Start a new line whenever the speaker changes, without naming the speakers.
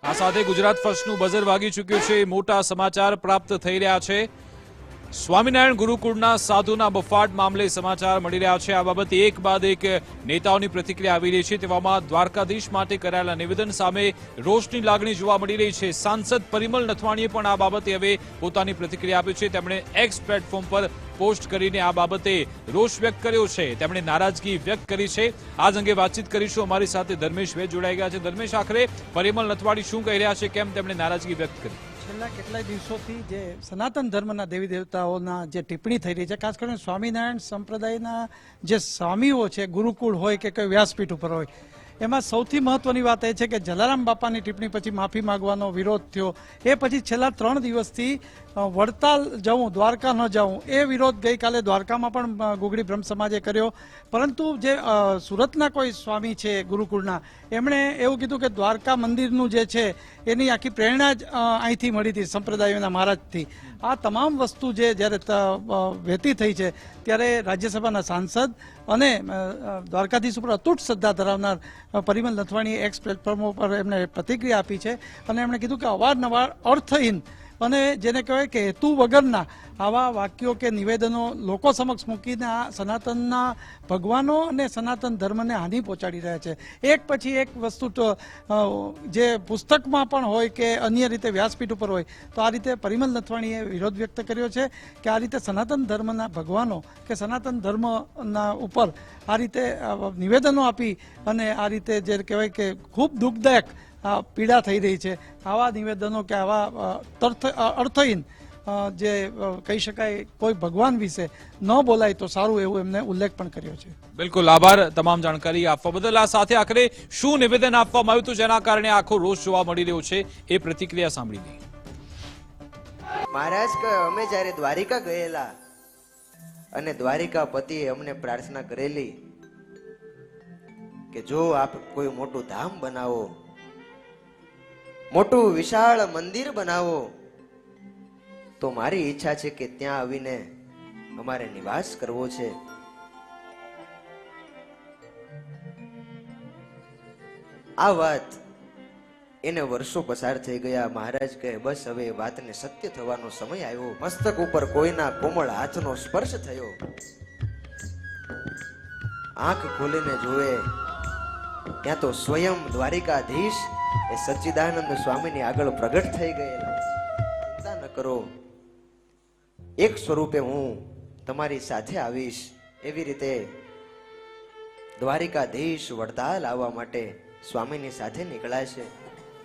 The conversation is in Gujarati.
આ સાથે ગુજરાત ફર્સ્ટનું બઝર વાગી ચૂક્યું છે। મોટા સમાચાર પ્રાપ્ત થઈ રહ્યા છે। સ્વામિનારાયણ ગુરુકુળના સાધુના બફાટ મામલે સમાચાર મળી રહ્યા છે। આ બાબતે એક બાદ એક નેતાઓની પ્રતિક્રિયા આવી રહી છે। તેવામાં દ્વારકાધીશ માટે કરાયેલા નિવેદન સામે રોષની લાગણી જોવા મળી રહી છે। સાંસદ પરિમલ નથવાણીએ પણ આ બાબતે હવે પોતાની પ્રતિક્રિયા આપી છે। તેમણે એક્સ પ્લેટફોર્મ પર પોસ્ટ કરીને આ બાબતે રોષ વ્યક્ત કર્યો છે। તેમણે નારાજગી વ્યક્ત કરી છે। આજ અંગે વાતચીત કરીશું। અમારી સાથે ધર્મેશ વેદ જોડાઈ ગયા છે। ધર્મેશ, આખરે પરિમલ નથવાણી શું કહી રહ્યા છે, કેમ તેમણે નારાજગી વ્યક્ત કરી?
છેલ્લા કેટલાય દિવસોથી જે સનાતન ધર્મના દેવી દેવતાઓના જે ટિપ્પણી થઈ રહી છે, ખાસ કરીને સ્વામિનારાયણ સંપ્રદાયના જે સ્વામીઓ છે, ગુરુકુળ હોય કે કોઈ વ્યાસપીઠ ઉપર હોય, એમાં સૌથી મહત્વની વાત એ છે કે જલારામ બાપાની ટિપ્પણી પછી માફી માંગવાનો વિરોધ થયો। એ પછી છેલ્લા 3 દિવસથી વડતાલ જવું, દ્વારકા ન જવું, એ વિરોધ ગઈકાલે દ્વારકામાં પણ ગુગળી બ્રહ્મ સમાજે કર્યો। પરંતુ જે સુરતના કોઈ સ્વામી છે ગુરુકુળના, એમણે એવું કીધું કે દ્વારકા મંદિરનું જે છે એની આખી પ્રેરણા જ અહીંથી મળી હતી, સંપ્રદાયોના મહારાજથી। આ તમામ વસ્તુ જે જ્યારે વહેતી થઈ છે ત્યારે રાજ્યસભાના સાંસદ અને દ્વારકાધીશ ઉપર અતૂટ શ્રદ્ધા ધરાવનાર પરિમલ નથવાણીએ એક્સ પ્લેટફોર્મ ઉપર એમણે પ્રતિક્રિયા આપી છે અને એમણે કીધું કે અવારનવાર અર્થહીન અને જેને કહેવાય કે હેતુ વગરના આવા વાક્યો કે નિવેદનો લોકો સમક્ષ મૂકીને આ સનાતનના ભગવાનો અને સનાતન ધર્મને હાનિ પહોંચાડી રહ્યા છે। એક પછી એક વસ્તુ તો જે પુસ્તકમાં પણ હોય કે અન્ય રીતે વ્યાસપીઠ ઉપર હોય, તો આ રીતે પરિમલ નથવાણીએ વિરોધ વ્યક્ત કર્યો છે કે આ રીતે સનાતન ધર્મના ભગવાનો કે સનાતન ધર્મના ઉપર આ રીતે નિવેદનો આપી અને આ રીતે જે કહેવાય કે ખૂબ દુઃખદાયક પીડા થઈ રહી છે। આવા નિવેદનો કે આવા અર્થહીન જે કહી શકાય કોઈ ભગવાન વિશે ન બોલાય તો સારું, એવું એમને ઉલ્લેખ પણ કર્યો છે।
બિલકુલ, આભાર તમામ જાણકારી આપવા બદલ। આ સાથે આખરે શું નિવેદન આપવામાં આવ્યું હતું જેના કારણે આખો રોષ જોવા મળી રહ્યો છે, એ પ્રતિક્રિયા સાંભળી લઈએ।
મહારાજ કે અમે જ્યારે દ્વારિકા ગયેલા અને દ્વારિકાપતિએ અમને પ્રાર્થના કરેલી કે જો આપ કોઈ મોટું ધામ બનાવો, મોટું વિશાળ મંદિર બનાવો, તો મારી ઈચ્છા છે કે ત્યાં આવીને અમારે નિવાસ કરવો છે। આ વાત એને વર્ષો પસાર થઈ ગયા। મહારાજ કહે બસ હવે વાતને સત્ય થવાનો સમય આવ્યો। મસ્તક ઉપર કોઈના કોમળ હાથનો સ્પર્શ થયો। આંખ ખોલીને જોવે ત્યાં તો સ્વયં દ્વારિકાધીશ એ સચ્ચિદાનંદ સ્વામીની આગળ પ્રગટ થઈ ગયેલા। ચિંતા ન કરો, એક સ્વરૂપે હું તમારી સાથે આવીશ। એવી રીતે દ્વારિકાધીશ વડતાલ આવવા માટે સ્વામીની સાથે નીકળ્યા છે।